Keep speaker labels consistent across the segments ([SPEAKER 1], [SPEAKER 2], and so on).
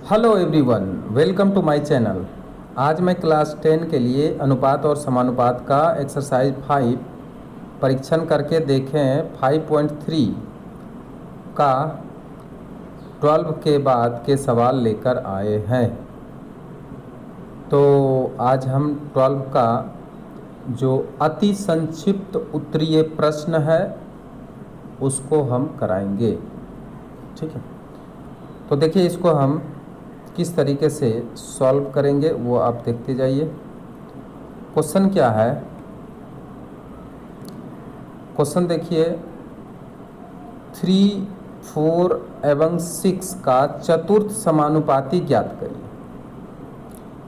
[SPEAKER 1] Hello everyone, welcome to my channel. आज मैं class 10 के लिए अनुपात और समानुपात का एक्सरसाइज 5 परीक्षण करके देखें 5.3 का 12 के बाद के सवाल लेकर आए हैं। तो आज हम 12 का जो अति संक्षिप्त उत्तरीय प्रश्न है उसको हम कराएंगे। ठीक है, तो देखिए इसको हम किस तरीके से सॉल्व करेंगे वो आप देखते जाइए। क्वेश्चन क्या है? क्वेश्चन देखिए 3, 4 एवं 6 का चतुर्थ समानुपाती ज्ञात करिए।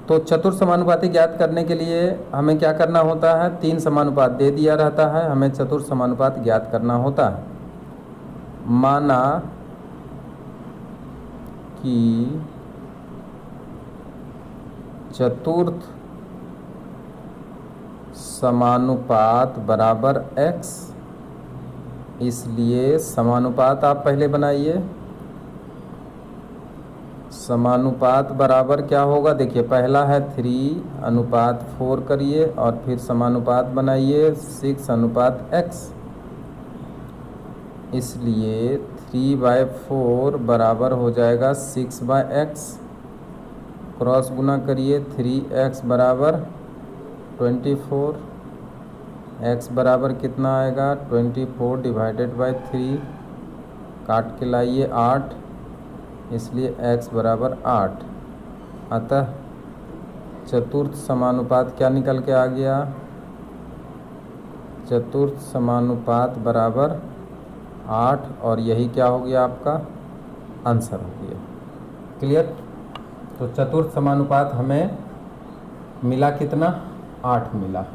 [SPEAKER 1] तो चतुर्थ समानुपाती ज्ञात करने के लिए हमें क्या करना होता है? 3 समानुपात दे दिया रहता है, हमें चतुर्थ समानुपात ज्ञात करना होता है। माना कि चतुर्थ समानुपात बराबर x, इसलिए समानुपात आप पहले बनाइए। समानुपात बराबर क्या होगा? देखिए पहला है 3:4 करिए और फिर समानुपात बनाइए 6:x, इसलिए 3/4 बराबर हो जाएगा 6/x। क्रॉस गुना करिए 3x बराबर 24, x बराबर कितना आएगा? 24 डिवाइडेड बाई 3, काट के लाइए 8, इसलिए x बराबर 8। अतः चतुर्थ समानुपात क्या निकल के आ गया? चतुर्थ समानुपात बराबर 8, और यही क्या हो गया? आपका आंसर हो गया। क्लियर? तो चतुर्थ समानुपात हमें मिला कितना? 8 मिला।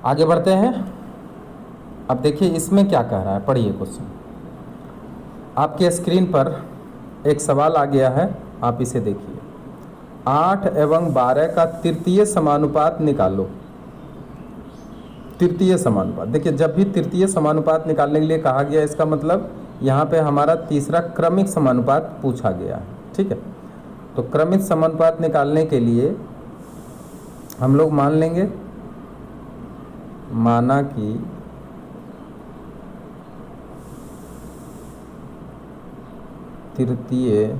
[SPEAKER 1] आगे बढ़ते हैं। अब देखिए इसमें क्या कह रहा है, पढ़िए क्वेश्चन। आपके स्क्रीन पर एक सवाल आ गया है, आप इसे देखिए। 8 एवं 12 का तृतीय समानुपात निकालो। तृतीय समानुपात, देखिए जब भी तृतीय समानुपात निकालने के लिए कहा गया, इसका मतलब यहाँ पे हमारा तीसरा क्रमिक समानुपात पूछा गया है। ठीक है, तो क्रमिक समानुपात निकालने के लिए हम लोग मान लेंगे, माना कि तृतीय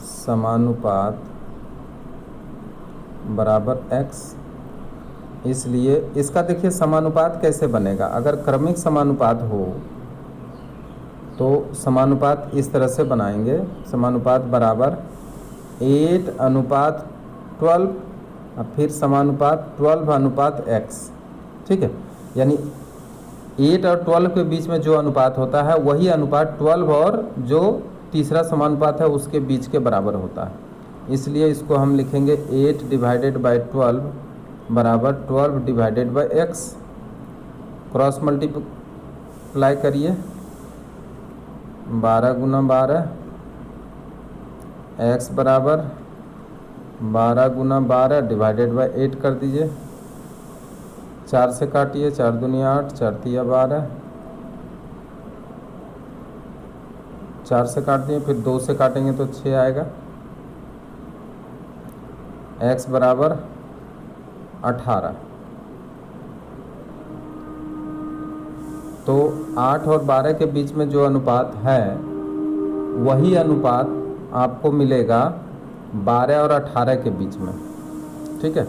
[SPEAKER 1] समानुपात बराबर x, इसलिए इसका देखिए समानुपात कैसे बनेगा। अगर क्रमिक समानुपात हो तो समानुपात इस तरह से बनाएंगे। समानुपात बराबर 8:12 और फिर समानुपात 12:x। ठीक है, यानी 8 और 12 के बीच में जो अनुपात होता है वही अनुपात 12 और जो तीसरा समानुपात है उसके बीच के बराबर होता है। इसलिए इसको हम लिखेंगे 8 डिवाइडेड बाई 12 बराबर 12 divided by x। Cross multiply करिए 12 गुना 12, x बराबर 12 गुना 12 डिवाइडेड बाई 8 कर दीजिए। 4 से काटिए, 4 दूनी 8, 4 तिया 12, 4 से काट दिए, फिर 2 से काटेंगे तो 6 आएगा। x बराबर 18। तो 8 और 12 के बीच में जो अनुपात है वही अनुपात आपको मिलेगा 12 और 18 के बीच में। ठीक है,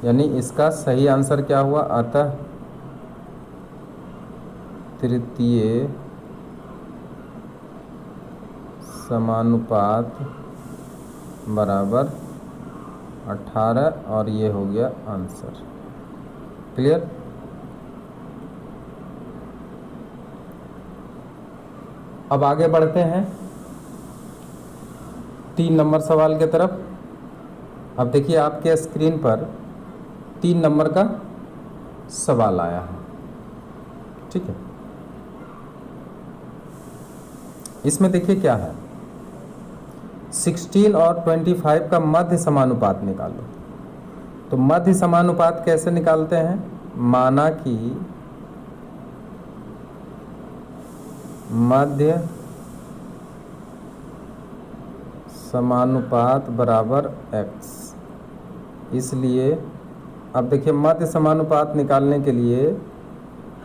[SPEAKER 1] यानी इसका सही आंसर क्या हुआ? अतः तृतीय समानुपात बराबर 18, और ये हो गया आंसर। क्लियर? अब आगे बढ़ते हैं 3 नंबर सवाल के तरफ। अब देखिए आपके स्क्रीन पर 3 नंबर का सवाल आया है। ठीक है, इसमें देखिए क्या है, 16 और 25 का मध्य समानुपात निकालो। तो मध्य समानुपात कैसे निकालते हैं? माना कि मध्य समानुपात बराबर x। इसलिए अब देखिए मध्य समानुपात निकालने के लिए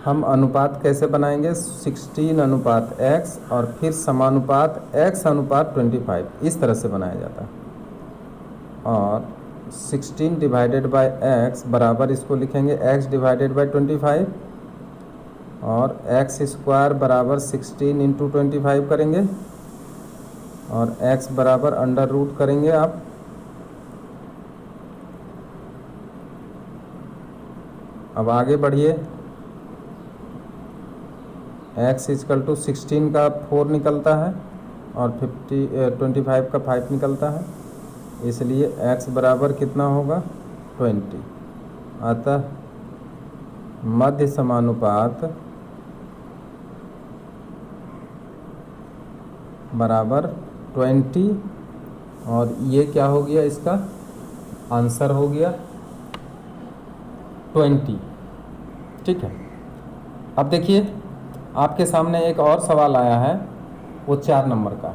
[SPEAKER 1] हम अनुपात कैसे बनाएंगे, 16 अनुपात x और फिर समानुपात x अनुपात 25, इस तरह से बनाया जाता है। और 16 डिवाइडेड बाय x बराबर इसको लिखेंगे x डिवाइडेड बाय 25 और x स्क्वायर बराबर 16 इंटू 25 करेंगे और x बराबर अंडर रूट करेंगे आप। अब आगे बढ़िए, x इजकल टू 16 का 4 निकलता है और 25 का 5 निकलता है, इसलिए x बराबर कितना होगा 20। अतः मध्य समानुपात बराबर 20 और ये क्या हो गया, इसका आंसर हो गया 20। ठीक है। अब देखिए आपके सामने एक और सवाल आया है, वो 4 नंबर का।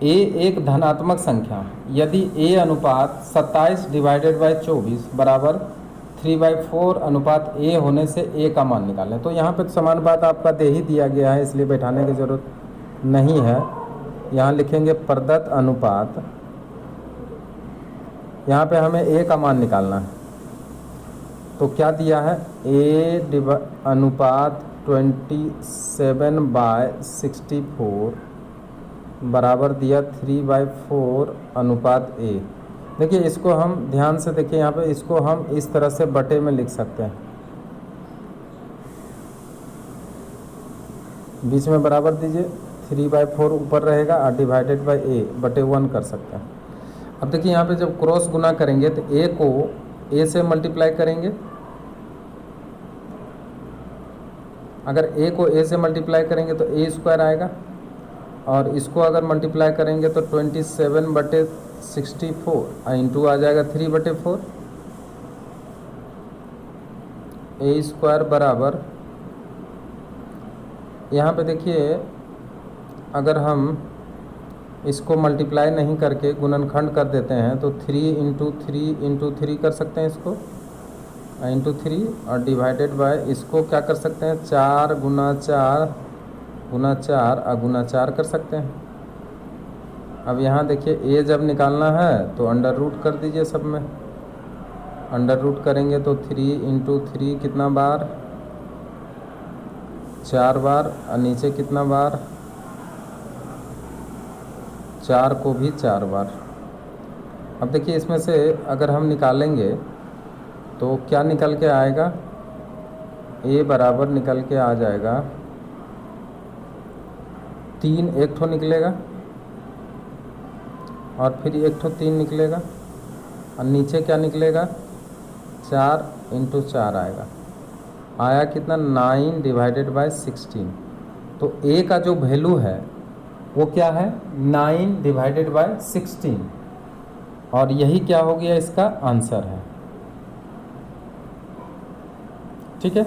[SPEAKER 1] a एक धनात्मक संख्या है, यदि a अनुपात 27 डिवाइडेड बाय 24 बराबर 3/4 अनुपात a होने से a का मान निकालें। तो यहाँ पे समानुपात आपका दे ही दिया गया है, इसलिए बैठाने की ज़रूरत नहीं है। यहाँ लिखेंगे प्रदत्त अनुपात, यहाँ पे हमें a का मान निकालना है। तो क्या दिया है, a अनुपात 27/64 बराबर दिया 3/4 अनुपात a। देखिए इसको हम ध्यान से देखिए, यहाँ पे इसको हम इस तरह से बटे में लिख सकते हैं, बीच में बराबर दीजिए, 3/4 ऊपर रहेगा और डिवाइडेड बाय a बटे 1 कर सकते हैं। अब देखिए यहाँ पे जब क्रॉस गुना करेंगे तो a को a से मल्टीप्लाई करेंगे, अगर a को a से मल्टीप्लाई करेंगे तो a स्क्वायर आएगा और इसको अगर मल्टीप्लाई करेंगे तो 27/64 इंटू आ जाएगा 3/4। a स्क्वायर बराबर, यहाँ पे देखिए अगर हम इसको मल्टीप्लाई नहीं करके गुणनखंड कर देते हैं तो 3 कर सकते हैं इसको, इंटू 3 और डिवाइडेड बाय इसको क्या कर सकते हैं, 4 गुना 4 और गुना 4 कर सकते हैं। अब यहाँ देखिए a जब निकालना है तो अंडर रूट कर दीजिए, सब में अंडर रूट करेंगे तो 3 इंटू 3 कितना बार, 4 बार, और नीचे कितना बार, 4 को भी 4 बार। अब देखिए इसमें से अगर हम निकालेंगे तो क्या निकल के आएगा, a बराबर निकल के आ जाएगा 3, एक ठो निकलेगा और फिर एक ठो 3 निकलेगा और नीचे क्या निकलेगा, 4 इंटू 4 आएगा, आया कितना 9 डिवाइडेड बाय 16। तो a का जो वैल्यू है वो क्या है, 9 डिवाइडेड बाय 16 और यही क्या हो गया, इसका आंसर है। ठीक है।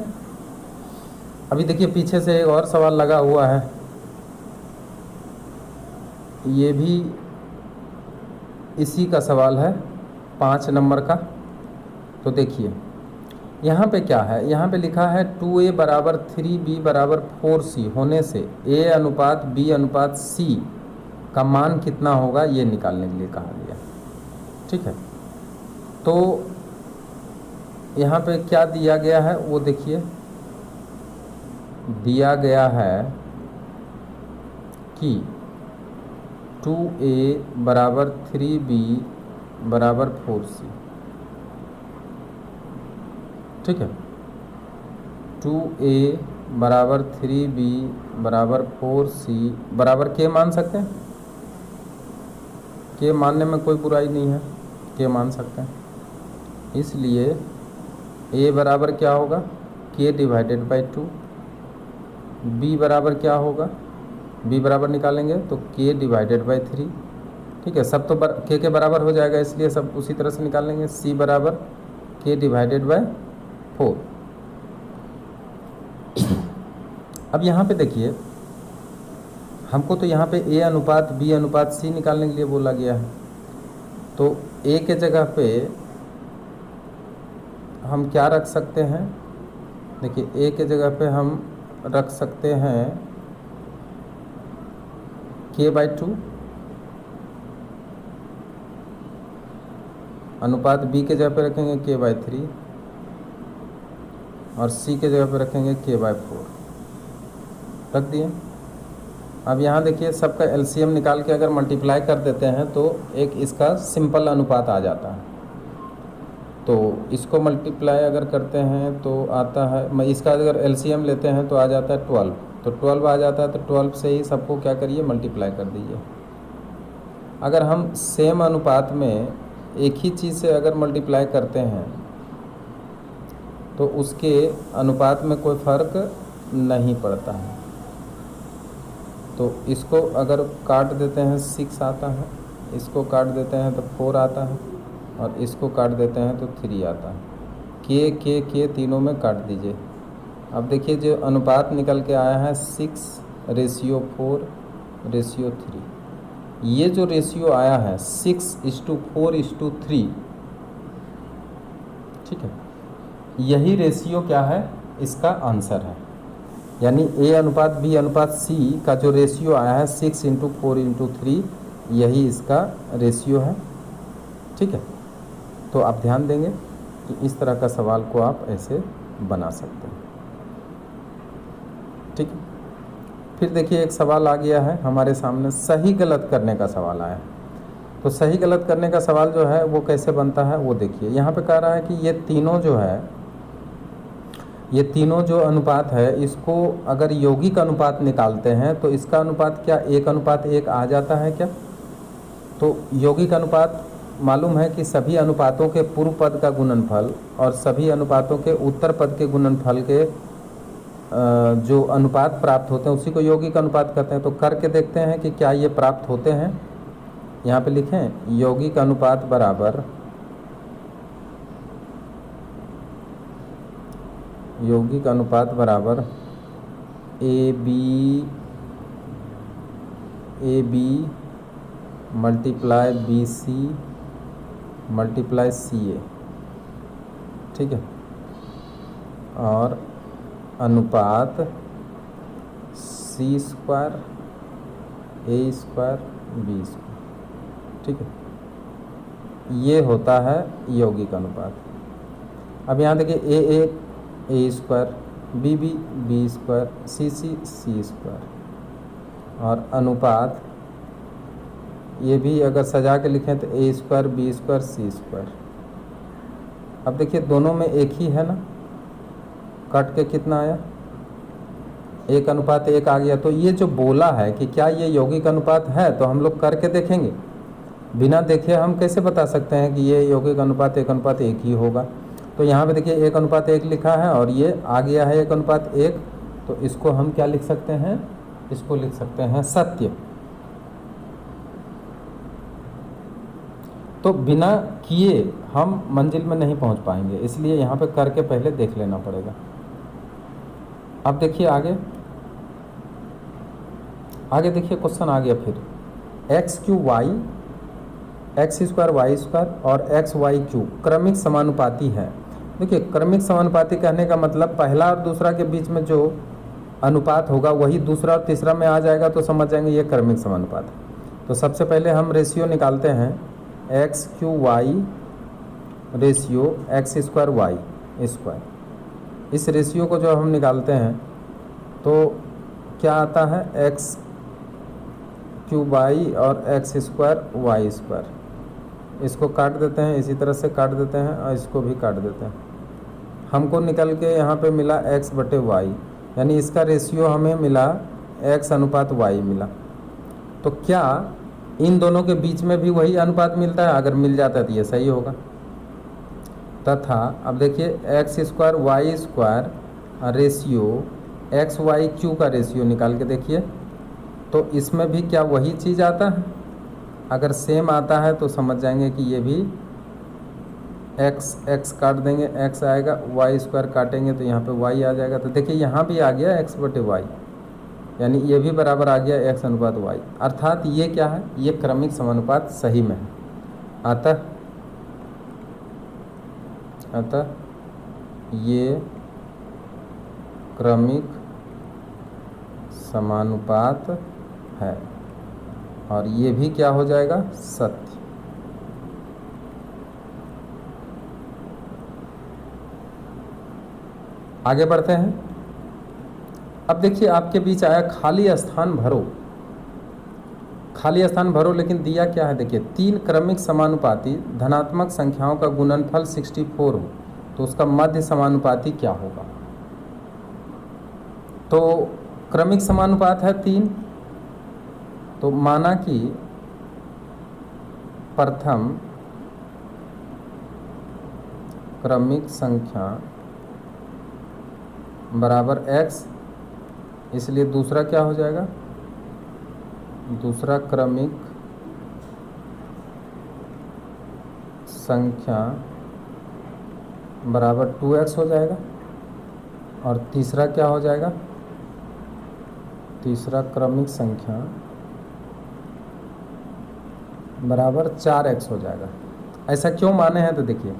[SPEAKER 1] अभी देखिए पीछे से एक और सवाल लगा हुआ है, ये भी इसी का सवाल है, 5 नंबर का। तो देखिए यहाँ पे क्या है, यहाँ पे लिखा है 2a बराबर 3b बराबर 4c होने से a अनुपात b अनुपात c का मान कितना होगा, ये निकालने के लिए कहा गया। ठीक है। तो यहाँ पे क्या दिया गया है वो देखिए, दिया गया है कि 2a बराबर 3b बराबर 4c। ठीक है। 2a बराबर 3b बराबर 4c बराबर के मान सकते हैं, के मानने में कोई बुराई नहीं है, के मान सकते हैं। इसलिए a बराबर क्या होगा, k डिवाइडेड बाई 2, b बराबर क्या होगा, b बराबर निकालेंगे तो k डिवाइडेड बाई 3। ठीक है, सब तो k के बराबर हो जाएगा, इसलिए सब उसी तरह से निकालेंगे। c बराबर k डिवाइडेड बाई 4। अब यहाँ पे देखिए हमको तो यहाँ पे ए अनुपात बी अनुपात सी निकालने के लिए बोला गया है। तो ए के जगह पे हम क्या रख सकते हैं, देखिए ए के जगह पे हम रख सकते हैं k/2, अनुपात बी के जगह पे रखेंगे k/3 और सी के जगह पे रखेंगे k/4, रख दिए। अब यहाँ देखिए सबका एलसीएम निकाल के अगर मल्टीप्लाई कर देते हैं तो एक इसका सिंपल अनुपात आ जाता है। तो इसको मल्टीप्लाई अगर करते हैं तो आता है, इसका अगर एलसीएम लेते हैं तो आ जाता है 12, तो 12 आ जाता है। तो 12 से ही सबको क्या करिए, मल्टीप्लाई कर दीजिए। अगर हम सेम अनुपात में एक ही चीज़ से अगर मल्टीप्लाई करते हैं तो उसके अनुपात में कोई फ़र्क नहीं पड़ता है। तो इसको अगर काट देते हैं 6 आता है, इसको काट देते हैं तो 4 आता है, और इसको काट देते हैं तो 3 आता है। के तीनों में काट दीजिए। अब देखिए जो अनुपात निकल के आया है 6:4:3, ये जो रेशियो आया है 6:4:3, ठीक है, यही रेशियो क्या है, इसका आंसर है। यानी ए अनुपात बी अनुपात सी का जो रेशियो आया है 6:4:3, यही इसका रेशियो है। ठीक है, तो आप ध्यान देंगे कि इस तरह का सवाल को आप ऐसे बना सकते हैं। ठीक है, फिर देखिए एक सवाल आ गया है हमारे सामने, सही गलत करने का सवाल आया है। तो सही गलत करने का सवाल जो है वो कैसे बनता है वो देखिए। यहाँ पे कह रहा है कि ये तीनों जो है, ये तीनों जो अनुपात है, इसको अगर यौगिक अनुपात निकालते हैं तो इसका अनुपात क्या 1:1 आ जाता है क्या? तो यौगिक अनुपात मालूम है कि सभी अनुपातों के पूर्व पद का गुणनफल और सभी अनुपातों के उत्तर पद के गुणनफल के जो अनुपात प्राप्त होते हैं उसी को यौगिक अनुपात कहते हैं। तो करके देखते हैं कि क्या ये प्राप्त होते हैं। यहाँ पे लिखें यौगिक अनुपात बराबर A B multiply BC multiply CA, ठीक है, और अनुपात C² A² B², ठीक है, ये होता है यौगिक अनुपात। अब यहाँ देखिए A² B B² C² और अनुपात ये भी अगर सजा के लिखें तो A² B² C²। अब देखिए दोनों में एक ही है ना, कट के कितना आया 1:1 आ गया। तो ये जो बोला है कि क्या ये यौगिक अनुपात है, तो हम लोग करके देखेंगे। बिना देखे हम कैसे बता सकते हैं कि ये यौगिक अनुपात 1:1 ही होगा। तो यहाँ पे देखिए 1:1 लिखा है और ये आ गया है 1:1, तो इसको हम क्या लिख सकते हैं, इसको लिख सकते हैं सत्य। तो बिना किए हम मंजिल में नहीं पहुँच पाएंगे, इसलिए यहाँ पे करके पहले देख लेना पड़ेगा। अब देखिए आगे देखिए क्वेश्चन आ गया फिर x³ y x² y² और xy³ क्रमिक समानुपाती है। देखिए क्रमिक समानुपाती कहने का मतलब पहला और दूसरा के बीच में जो अनुपात होगा वही दूसरा और तीसरा में आ जाएगा, तो समझ जाएंगे ये क्रमिक समानुपात है। तो सबसे पहले हम रेशियो निकालते हैं x³ y ratio x² y²। इस रेशियो को जो हम निकालते हैं तो क्या आता है x³ y और x² y²। इसको काट देते हैं, इसी तरह से काट देते हैं और इसको भी काट देते हैं। हमको निकल के यहाँ पे मिला x/y, यानी इसका रेशियो हमें मिला x:y मिला। तो क्या इन दोनों के बीच में भी वही अनुपात मिलता है? अगर मिल जाता है तो ये सही होगा। तथा अब देखिए x² y² रेशियो xy³ का रेशियो निकाल के देखिए, तो इसमें भी क्या वही चीज़ आता है? अगर सेम आता है तो समझ जाएंगे कि ये भी x काट देंगे, x आएगा, y² काटेंगे तो यहाँ पे y आ जाएगा। तो देखिए यहाँ भी आ गया x/y, यानी ये भी बराबर आ गया x अनुपात y, अर्थात ये क्या है, ये क्रमिक समानुपात सही में है। अतः ये क्रमिक समानुपात है और ये भी क्या हो जाएगा, सत्य। आगे बढ़ते हैं। अब देखिए आपके बीच आया खाली स्थान भरो। खाली स्थान भरो, लेकिन दिया क्या है, देखिए 3 क्रमिक समानुपाती धनात्मक संख्याओं का गुणनफल 64 हो तो उसका मध्य समानुपाती क्या होगा। तो क्रमिक समानुपात है 3, तो माना कि प्रथम क्रमिक संख्या बराबर x, इसलिए दूसरा क्या हो जाएगा, दूसरा क्रमिक संख्या बराबर 2x हो जाएगा और तीसरा क्या हो जाएगा, तीसरा क्रमिक संख्या बराबर 4x हो जाएगा। ऐसा क्यों माने हैं, तो देखिए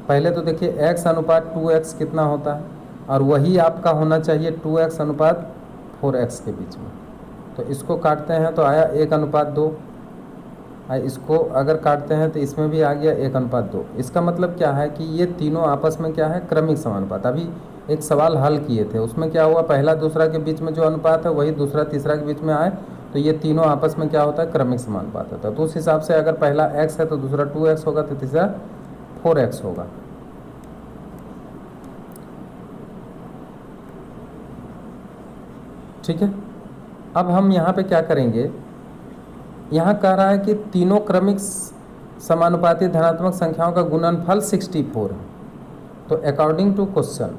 [SPEAKER 1] पहले तो देखिए x अनुपात 2x कितना होता है और वही आपका होना चाहिए 2x अनुपात 4x के बीच में। तो इसको काटते हैं तो आया 1 अनुपात 2, इसको अगर काटते हैं तो इसमें भी आ गया 1 अनुपात 2। इसका मतलब क्या है कि ये तीनों आपस में क्या है, क्रमिक समानुपात। अभी एक सवाल हल किए थे, उसमें क्या हुआ, पहला दूसरा के बीच में जो अनुपात है वही दूसरा तीसरा के बीच में आए तो ये तीनों आपस में क्या होता है, क्रमिक समानुपात होता है। तो उस हिसाब से अगर पहला x है तो दूसरा 2x होगा, तो तीसरा 4x होगा। ठीक है। अब हम यहाँ पे क्या करेंगे, यहाँ कह रहा है कि तीनों क्रमिक समानुपाती धनात्मक संख्याओं का गुणनफल 64 है। तो according to question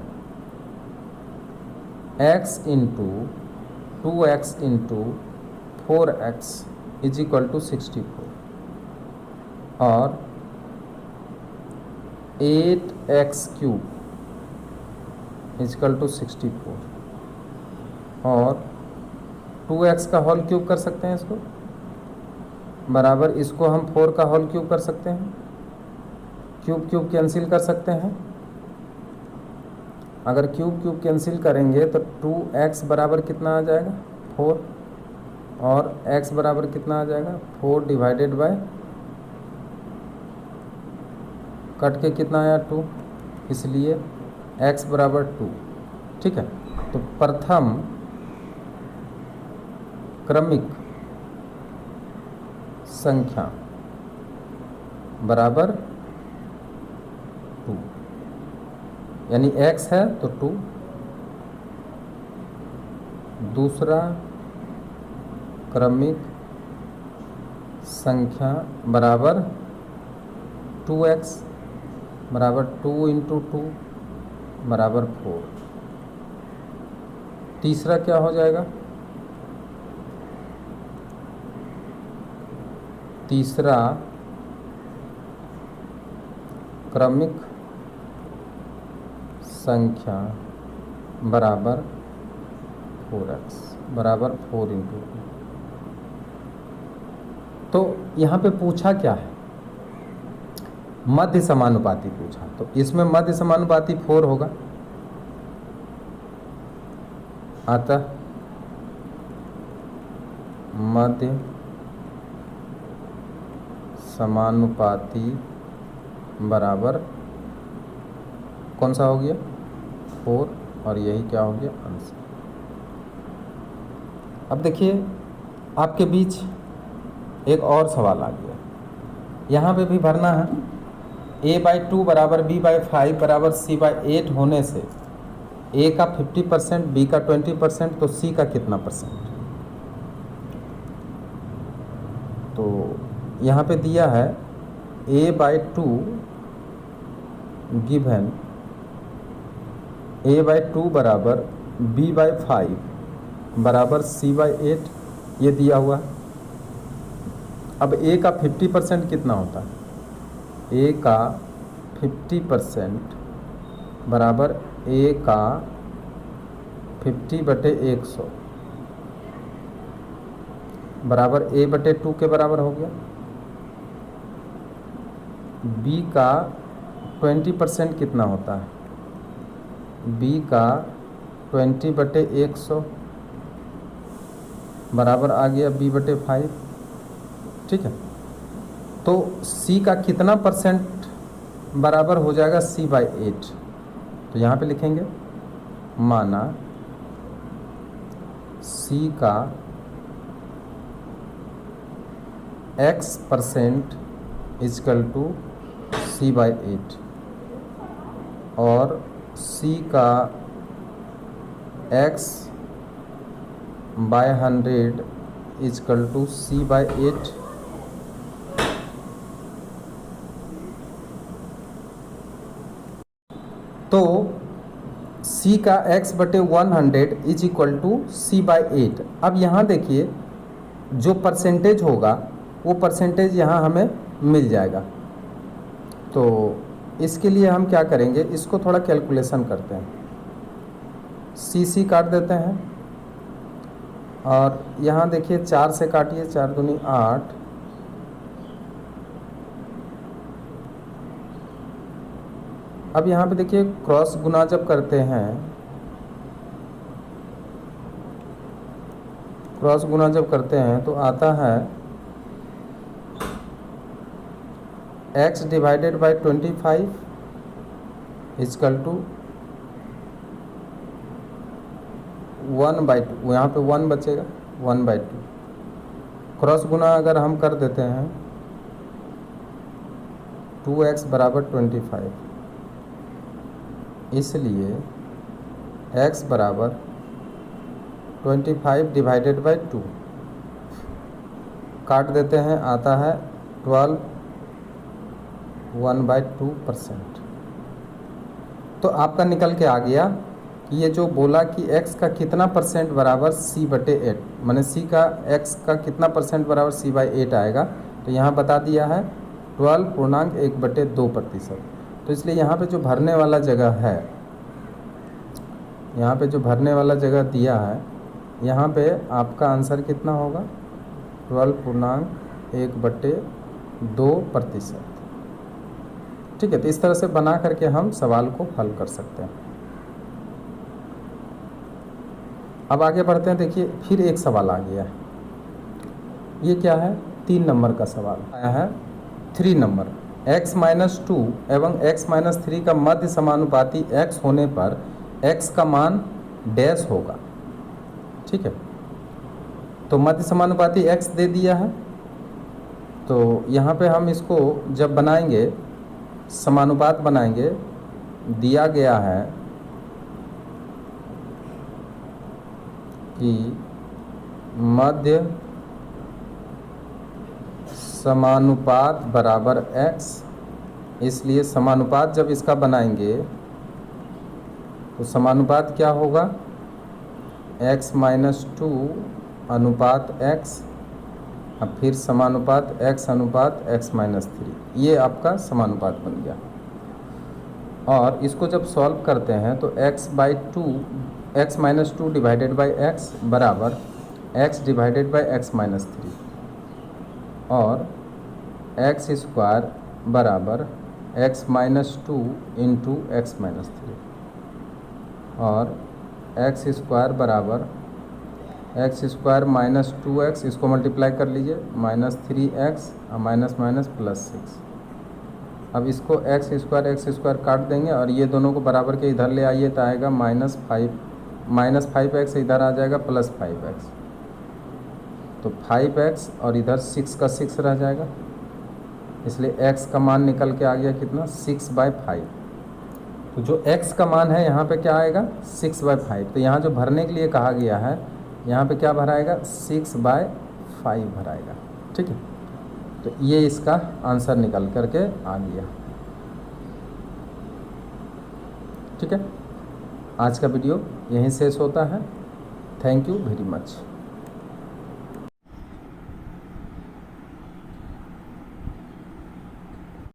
[SPEAKER 1] x into 2x into 4x is equal to 64 और 8x cube is equal to 64 और 2x का होल क्यूब कर सकते हैं इसको, बराबर इसको हम 4 का होल क्यूब कर सकते हैं, क्यूब क्यूब कैंसिल कर सकते हैं। अगर क्यूब क्यूब कैंसिल करेंगे तो 2x बराबर कितना आ जाएगा, 4 और x बराबर कितना आ जाएगा, 4 डिवाइडेड बाय कट के कितना आया 2, इसलिए x बराबर 2। ठीक है। तो प्रथम क्रमिक संख्या बराबर 2, यानी x है तो 2, दूसरा क्रमिक संख्या बराबर 2x बराबर 2 इंटू 2 बराबर 4। तीसरा क्या हो जाएगा, तीसरा क्रमिक संख्या बराबर 4x बराबर 4 इंटू 2। तो यहाँ पे पूछा क्या है, मध्य समानुपाती पूछा, तो इसमें मध्य समानुपाती 4 होगा। अतः मध्य समानुपाती बराबर कौन सा हो गया, 4, और यही क्या हो गया, आंसर। अब देखिए आपके बीच एक और सवाल आ गया, यहाँ पे भी भरना है। a/2 बराबर b/5 बराबर c/8 होने से a का 50%, b का 20%, तो c का कितना परसेंट। तो यहाँ पे दिया है a/2 गिवन a/2 बराबर b/5 बराबर c/8, ये दिया हुआ है। अब a का 50% कितना होता है, a का 50% बराबर a का 50/100, बराबर a/2 के बराबर हो गया। b का 20% कितना होता है? b का 20/100 बराबर आ गया b/5। ठीक है, तो c का कितना परसेंट बराबर हो जाएगा c/8? तो यहाँ पे लिखेंगे माना c का x% इजकल टू c/8 और c का x/100 इजकल टू c/8। तो c का x/100 is equal to c/8। अब यहाँ देखिए जो परसेंटेज होगा वो परसेंटेज यहाँ हमें मिल जाएगा। तो इसके लिए हम क्या करेंगे, इसको थोड़ा कैलकुलेशन करते हैं। c काट देते हैं और यहाँ देखिए 4 से काटिए, 4 दूनी 8, अब यहाँ पे देखिए क्रॉस गुना जब करते हैं, क्रॉस गुना जब करते हैं तो आता है x/25 इजकल टू 1/2। यहाँ पे 1 बचेगा, 1/2। क्रॉस गुना अगर हम कर देते हैं 2x बराबर 25, इसलिए x बराबर 25/2 काट देते हैं, आता है 12 1/2%। तो आपका निकल के आ गया कि ये जो बोला कि x का कितना परसेंट बराबर c/8, माने c का x का कितना परसेंट बराबर c/8 आएगा, तो यहाँ बता दिया है 12.1/2%। तो इसलिए यहाँ पे जो भरने वाला जगह है, यहाँ पे जो भरने वाला जगह दिया है, यहाँ पे आपका आंसर कितना होगा 12.1/2%। ठीक है, तो इस तरह से बना करके हम सवाल को हल कर सकते हैं। अब आगे बढ़ते हैं। देखिए फिर एक सवाल आ गया है, ये क्या है, 3 नंबर का सवाल आया है। 3 नंबर, x-2 एवं x-3 का मध्य समानुपाती x होने पर x का मान डैश होगा। ठीक है, तो मध्य समानुपाती x दे दिया है, तो यहाँ पे हम इसको जब बनाएंगे, समानुपात बनाएंगे, दिया गया है कि मध्य समानुपात बराबर x, इसलिए समानुपात जब इसका बनाएंगे तो समानुपात क्या होगा, x-2 अनुपात x, अब फिर समानुपात x अनुपात x-3, ये आपका समानुपात बन गया। और इसको जब सॉल्व करते हैं तो x-2 डिवाइडेड बाई x बराबर x डिवाइडेड बाई x-3 और x² बराबर x-2 इंटू x-3 और x² बराबर x² माइनस 2x, इसको मल्टीप्लाई कर लीजिए, -3x और माइनस +6। अब इसको x² काट देंगे और ये दोनों को बराबर के इधर ले आइए तो आएगा -5x, इधर आ जाएगा +5x, तो 5x और इधर 6 का 6 रह जाएगा, इसलिए x का मान निकल के आ गया कितना, 6/5। तो जो x का मान है यहाँ पे क्या आएगा, 6/5। तो यहाँ जो भरने के लिए कहा गया है, यहाँ पे क्या भराएगा, 6/5 भराएगा। ठीक है, तो ये इसका आंसर निकल करके आ गया। ठीक है, आज का वीडियो यहीं शेष होता है। Thank you very much.